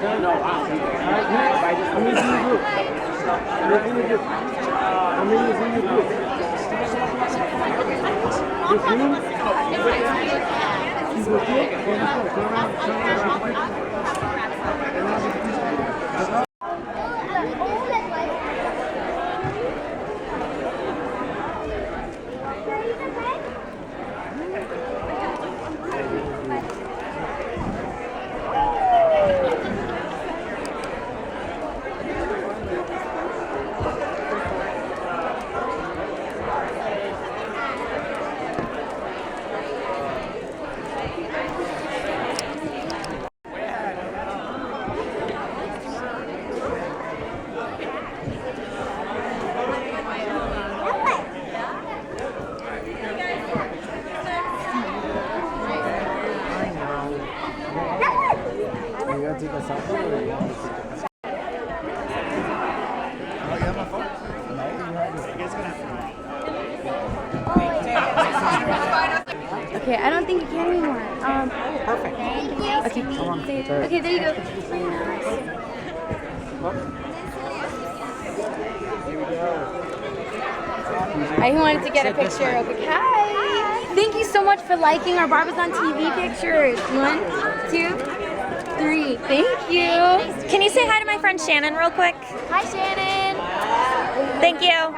No, wow. How many is in your group? How many is in your group? How many is in your group? Okay, I don't think you can anymore. Perfect. Okay. Okay, there you go. I wanted to get a picture. Okay, hi. Thank you so much for liking our Barbas on TV pictures. 1, 2, 3. Thank you. Can you say hi to my friend Shannon real quick? Hi, Shannon. Thank you.